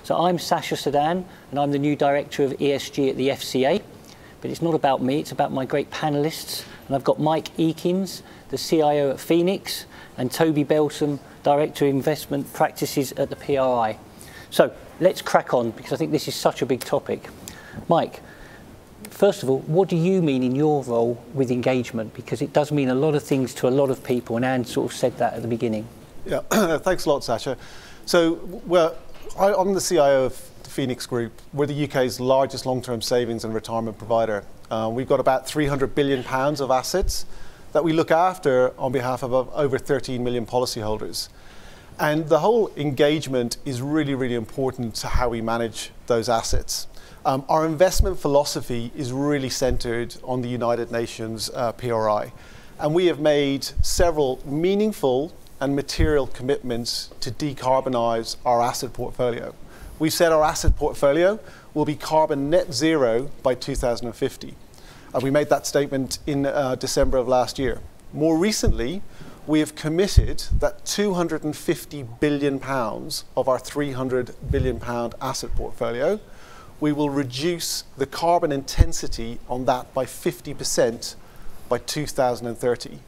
So I'm Sacha Sadan, and I'm the new Director of ESG at the FCA. But it's not about me, it's about my great panellists. And I've got Mike Eakins, the CIO at Phoenix, and Toby Belsom, Director of Investment Practices at the PRI. So let's crack on, because I think this is such a big topic. Mike, first of all, what do you mean in your role with engagement? Because it does mean a lot of things to a lot of people, and Anne sort of said that at the beginning. Yeah, thanks a lot, Sacha. So, I'm the CIO of the Phoenix Group. We're the UK's largest long-term savings and retirement provider. We've got about £300 billion of assets that we look after on behalf of over 13 million policyholders. And the whole engagement is really, really important to how we manage those assets. Our investment philosophy is really centered on the United Nations PRI. And we have made several meaningful and material commitments to decarbonise our asset portfolio. We've said our asset portfolio will be carbon net zero by 2050. We made that statement in December of last year. More recently, we have committed that £250 billion of our £300 billion asset portfolio, we will reduce the carbon intensity on that by 50% by 2030.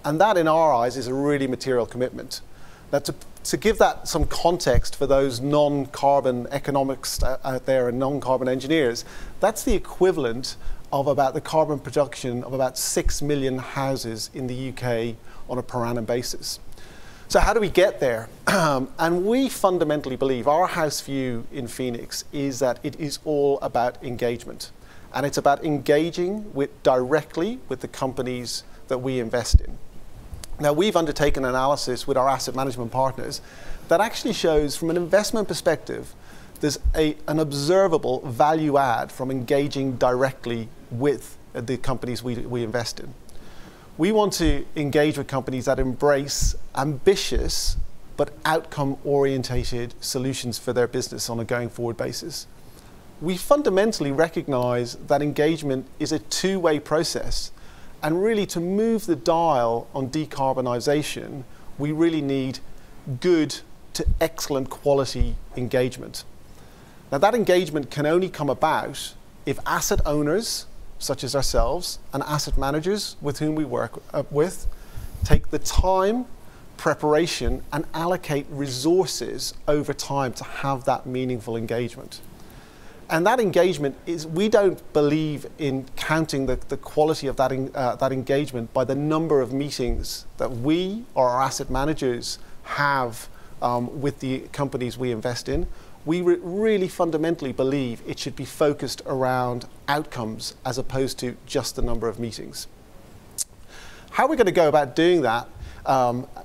And that, in our eyes, is a really material commitment. Now, to give that some context for those non-carbon economics out there and non-carbon engineers, that's the equivalent of about the carbon production of about 6 million houses in the UK on a per annum basis. So how do we get there? And we fundamentally believe, our house view in Phoenix is that it is all about engagement. And it's about engaging directly with the companies that we invest in. Now, we've undertaken analysis with our asset management partners that actually shows, from an investment perspective, there's an observable value add from engaging directly with the companies we invest in. We want to engage with companies that embrace ambitious but outcome-orientated solutions for their business on a going-forward basis. We fundamentally recognize that engagement is a two-way process. And really, to move the dial on decarbonisation, we really need good to excellent quality engagement. Now, that engagement can only come about if asset owners, such as ourselves, and asset managers with whom we work with, take the time, preparation, and allocate resources over time to have that meaningful engagement. And that engagement is, we don't believe in counting the quality of that engagement by the number of meetings that we or our asset managers have with the companies we invest in. We really fundamentally believe it should be focused around outcomes as opposed to just the number of meetings. How we're going to go about doing that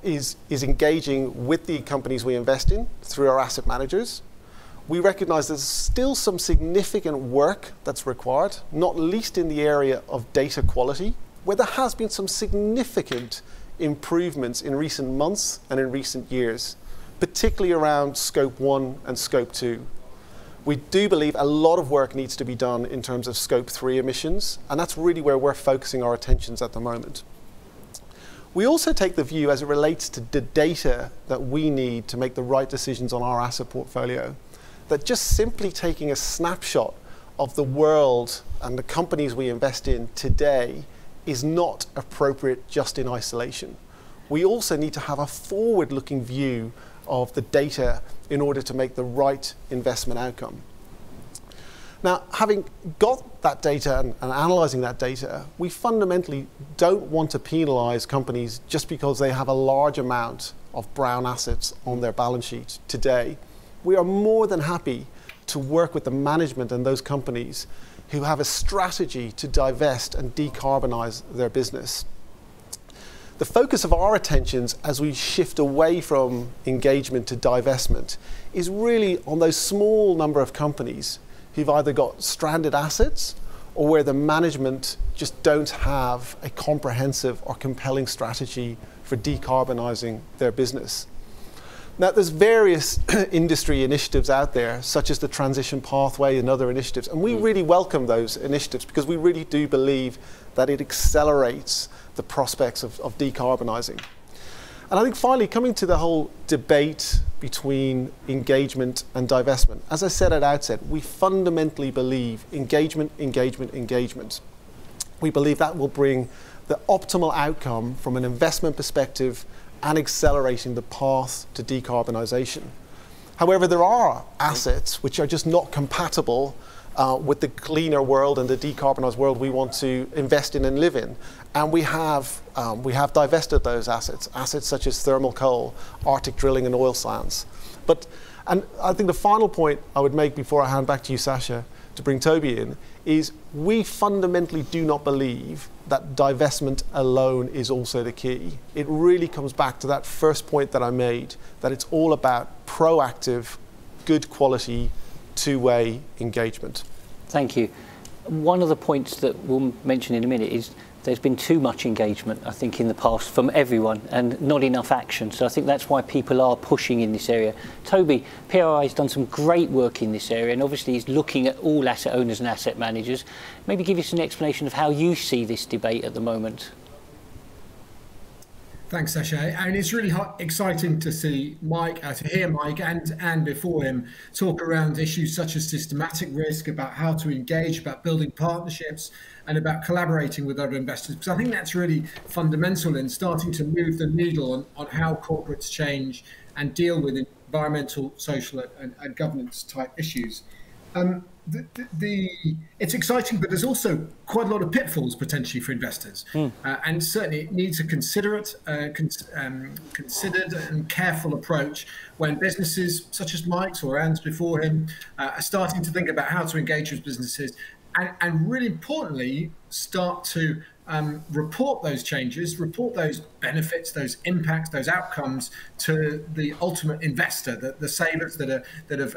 is engaging with the companies we invest in through our asset managers. We recognize there's still some significant work that's required, not least in the area of data quality, where there has been some significant improvements in recent months and in recent years, particularly around Scope 1 and Scope 2. We do believe a lot of work needs to be done in terms of Scope 3 emissions, and that's really where we're focusing our attentions at the moment. We also take the view, as it relates to the data that we need to make the right decisions on our asset portfolio, that just simply taking a snapshot of the world and the companies we invest in today is not appropriate just in isolation. We also need to have a forward-looking view of the data in order to make the right investment outcome. Now, having got that data and analysing that data, we fundamentally don't want to penalise companies just because they have a large amount of brown assets on their balance sheet today. We are more than happy to work with the management and those companies who have a strategy to divest and decarbonise their business. The focus of our attentions as we shift away from engagement to divestment is really on those small number of companies who've either got stranded assets or where the management just don't have a comprehensive or compelling strategy for decarbonising their business. Now, there's various industry initiatives out there, such as the Transition Pathway and other initiatives, and we really welcome those initiatives because we really do believe that it accelerates the prospects of decarbonising. And I think finally, coming to the whole debate between engagement and divestment, as I said at outset, we fundamentally believe engagement, engagement, engagement. We believe that will bring the optimal outcome from an investment perspective and accelerating the path to decarbonisation. However, there are assets which are just not compatible with the cleaner world and the decarbonised world we want to invest in and live in. And we have divested those assets such as thermal coal, Arctic drilling and oil sands. And I think the final point I would make before I hand back to you, Sacha, to bring Toby in, is we fundamentally do not believe that divestment alone is also the key. It really comes back to that first point that I made, that it's all about proactive, good quality, two-way engagement. Thank you. One of the points that we'll mention in a minute is there's been too much engagement, I think, in the past from everyone and not enough action. So I think that's why people are pushing in this area. Toby, PRI has done some great work in this area and obviously is looking at all asset owners and asset managers. Maybe give us an explanation of how you see this debate at the moment. Thanks, Sacha. And it's really exciting to see Mike, to hear Mike and before him talk around issues such as systematic risk, about how to engage, about building partnerships, and about collaborating with other investors. Because I think that's really fundamental in starting to move the needle on how corporates change and deal with environmental, social, and governance type issues. It's exciting, but there's also quite a lot of pitfalls potentially for investors, and certainly it needs a considered and careful approach when businesses such as Mike's or Anne's before him are starting to think about how to engage with businesses, and really importantly, start to report those changes, report those benefits, those impacts, those outcomes to the ultimate investor, the savers that have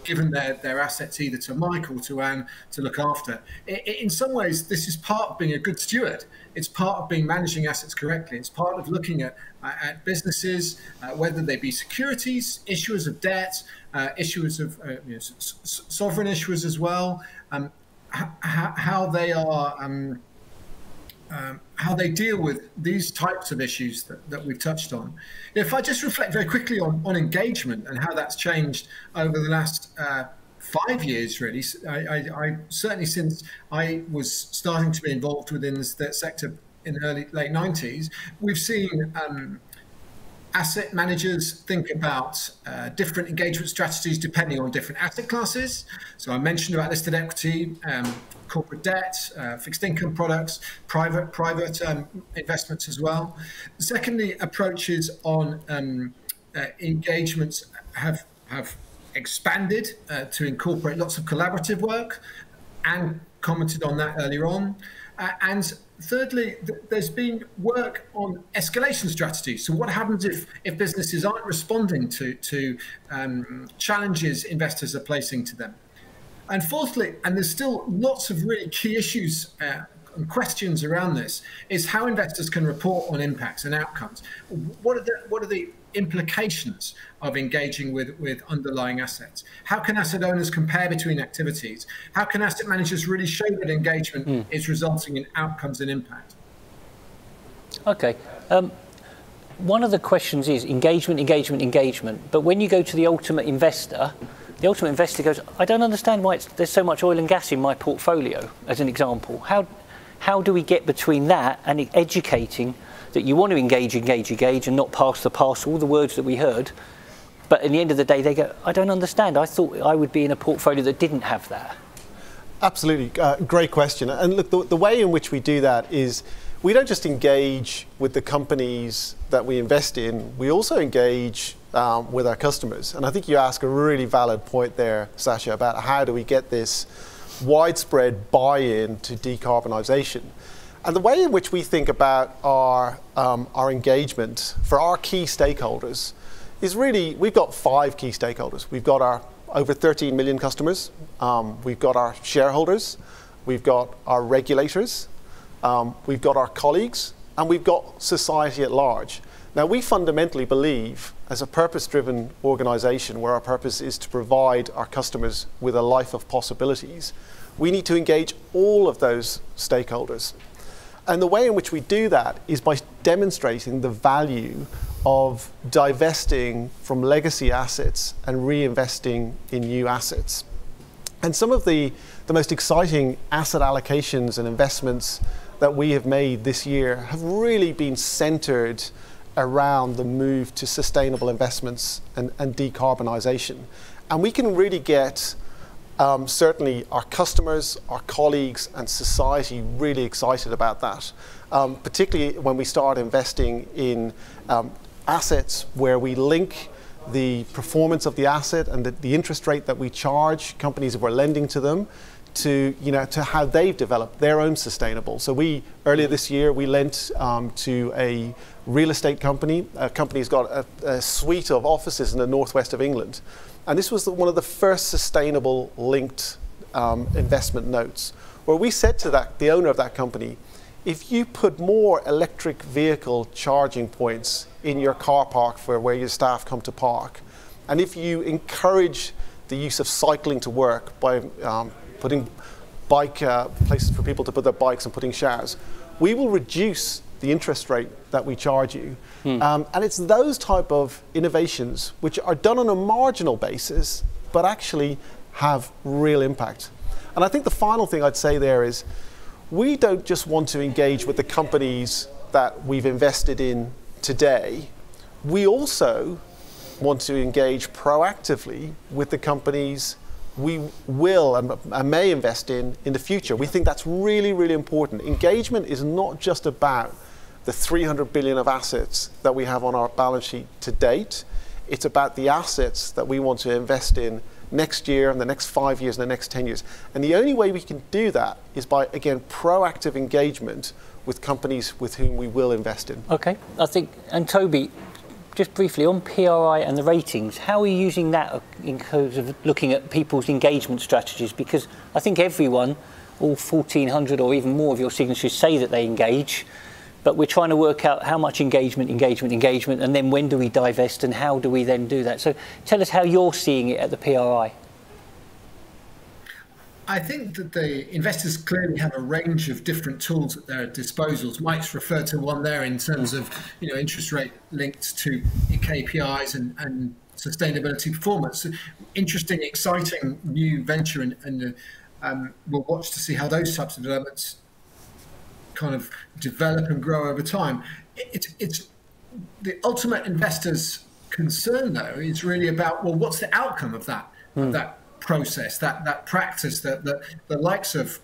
given their assets either to Mike or to Anne to look after. In some ways, this is part of being a good steward. It's part of being managing assets correctly. It's part of looking at businesses, whether they be securities, issuers of debt, issuers of sovereign issuers as well, how they are. How they deal with these types of issues that we've touched on. If I just reflect very quickly on engagement and how that's changed over the last 5 years, really, I certainly since I was starting to be involved within the sector in the late 90s, we've seen asset managers think about different engagement strategies depending on different asset classes. So I mentioned about listed equity, corporate debt, fixed income products, private investments as well. Secondly, approaches on engagements have expanded to incorporate lots of collaborative work, and commented on that earlier on. And thirdly, there's been work on escalation strategies. So what happens if businesses aren't responding to challenges investors are placing to them? And fourthly, and there's still lots of really key issues and questions around this, is how investors can report on impacts and outcomes. What are the implications of engaging with underlying assets? How can asset owners compare between activities? How can asset managers really show that engagement is resulting in outcomes and impact? Okay. One of the questions is engagement, engagement, engagement. But when you go to the ultimate investor goes, I don't understand why there's so much oil and gas in my portfolio, as an example. How do we get between that and educating that you want to engage and not pass the parcel, all the words that we heard, but at the end of the day they go, I don't understand, I thought I would be in a portfolio that didn't have that. Absolutely, great question. And look, the way in which we do that is we don't just engage with the companies that we invest in, we also engage with our customers. And I think you ask a really valid point there, Sacha, about how do we get this widespread buy-in to decarbonisation. And the way in which we think about our engagement for our key stakeholders is really, we've got 5 key stakeholders. We've got our over 13 million customers, we've got our shareholders, we've got our regulators, we've got our colleagues, and we've got society at large. Now, we fundamentally believe, as a purpose-driven organisation where our purpose is to provide our customers with a life of possibilities, we need to engage all of those stakeholders. And the way in which we do that is by demonstrating the value of divesting from legacy assets and reinvesting in new assets. And some of the most exciting asset allocations and investments that we have made this year have really been centered around the move to sustainable investments and decarbonisation. And we can really get certainly our customers, our colleagues and society really excited about that, particularly when we start investing in assets where we link the performance of the asset and the interest rate that we charge companies if we're lending to them to, to how they've developed their own sustainable. So earlier this year, we lent to a real estate company. A company's got a suite of offices in the northwest of England. And this was one of the first sustainable linked investment notes, where we said to the owner of that company, if you put more electric vehicle charging points in your car park for where your staff come to park, and if you encourage the use of cycling to work by putting bike places for people to put their bikes and putting showers, we will reduce the interest rate that we charge you. And it's those type of innovations which are done on a marginal basis, but actually have real impact. And I think the final thing I'd say there is, we don't just want to engage with the companies that we've invested in today. We also want to engage proactively with the companies we will and may invest in the future. We think that's really, really important. Engagement is not just about the 300 billion of assets that we have on our balance sheet to date. It's about the assets that we want to invest in next year and the next 5 years and the next 10 years. And the only way we can do that is by, again, proactive engagement with companies with whom we will invest in. Okay, I think, and Toby, just briefly on PRI and the ratings, how are you using that in terms of looking at people's engagement strategies? Because I think everyone, all 1,400 or even more of your signatories say that they engage, but we're trying to work out how much engagement, and then when do we divest and how do we then do that? So tell us how you're seeing it at the PRI. I think that the investors clearly have a range of different tools at their disposals. Mike's referred to one there in terms of interest rate linked to KPIs and sustainability performance. Interesting, exciting new venture, and we'll watch to see how those types of developments kind of develop and grow over time. It's the ultimate investor's concern, though, is really about, well, what's the outcome of that process, that practice that the likes of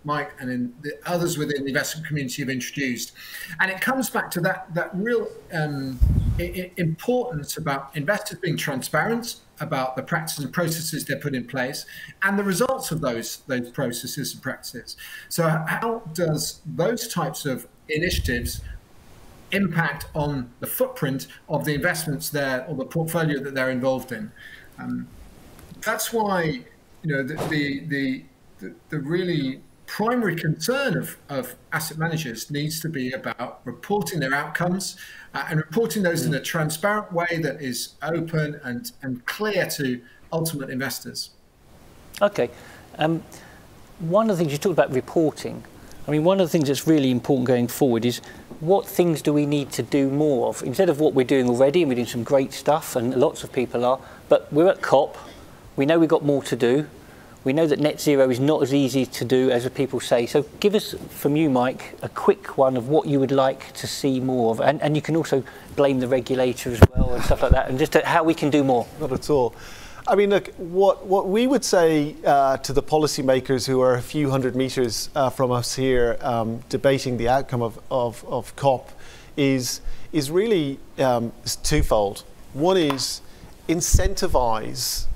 Mike and the others within the investment community have introduced. And it comes back to that real importance about investors being transparent about the practices and processes they put in place and the results of those processes and practices. So how does those types of initiatives impact on the footprint of the investments there or the portfolio that they're involved in? That's why the really primary concern of asset managers needs to be about reporting their outcomes and reporting those in a transparent way that is open and clear to ultimate investors. Okay. One of the things you talked about reporting. I mean, one of the things that's really important going forward is what things do we need to do more of? Instead of what we're doing already, and we're doing some great stuff, and lots of people are, but we're at COP. We know we've got more to do. We know that net zero is not as easy to do as people say. So give us, from you, Mike, a quick one of what you would like to see more of. And you can also blame the regulator as well and stuff like that, and just how we can do more. Not at all. I mean, look, what we would say to the policymakers who are a few hundred metres from us here debating the outcome of COP is really twofold. One is incentivise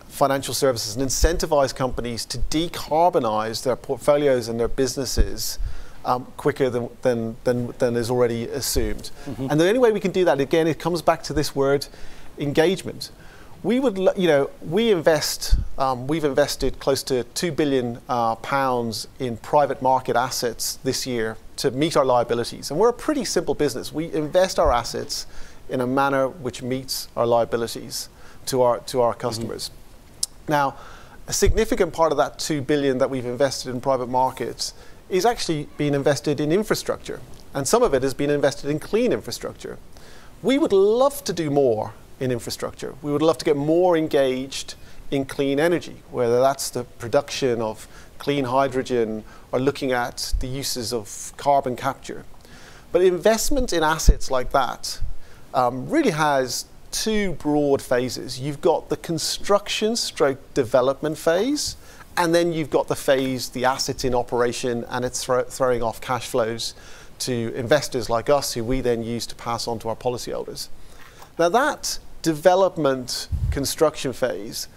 financial services and incentivize companies to decarbonize their portfolios and their businesses quicker than is already assumed. And the only way we can do that, again, it comes back to this word engagement. We would, we've invested close to £2 billion in private market assets this year to meet our liabilities. And we're a pretty simple business. We invest our assets in a manner which meets our liabilities to our customers. Now, a significant part of that 2 billion that we've invested in private markets is actually being invested in infrastructure. And some of it has been invested in clean infrastructure. We would love to do more in infrastructure. We would love to get more engaged in clean energy, whether that's the production of clean hydrogen or looking at the uses of carbon capture. But investment in assets like that really has two broad phases. You've got the construction stroke development phase, and then you've got the phase, the asset's in operation and it's throwing off cash flows to investors like us, who we then use to pass on to our policyholders. Now that development construction phase,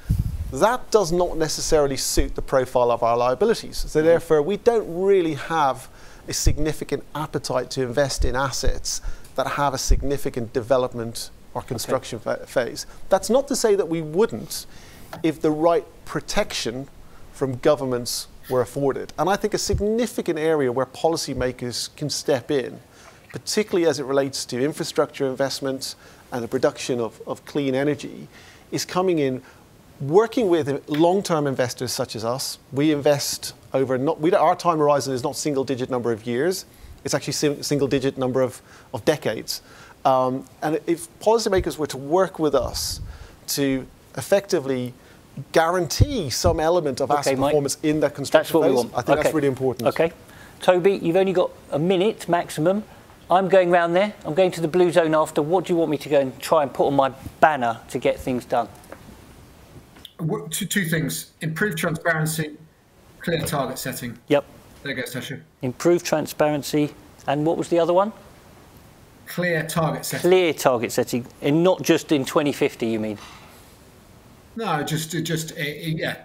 that does not necessarily suit the profile of our liabilities. So therefore, we don't really have a significant appetite to invest in assets that have a significant development or construction phase. That's not to say that we wouldn't if the right protection from governments were afforded. And I think a significant area where policymakers can step in, particularly as it relates to infrastructure investments and the production of clean energy, is coming in, working with long-term investors such as us. We invest over, our time horizon is not single-digit number of years, it's actually single-digit number of decades. And if policymakers were to work with us to effectively guarantee some element of asset performance in that construction phase, I think that's really important. Okay. Toby, you've only got a minute maximum. I'm going round there. I'm going to the blue zone after. What do you want me to go and try and put on my banner to get things done? Two things. Improved transparency, clear target setting. Yep. There you go, Sacha. Improved transparency. And what was the other one? Clear target setting. Clear target setting. And not just in 2050, you mean? No, just yeah.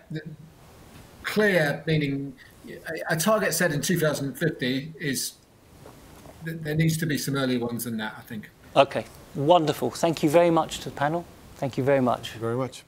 Clear meaning a target set in 2050 is, there needs to be some earlier ones than that, I think. Okay, wonderful. Thank you very much to the panel. Thank you very much. Thank you very much.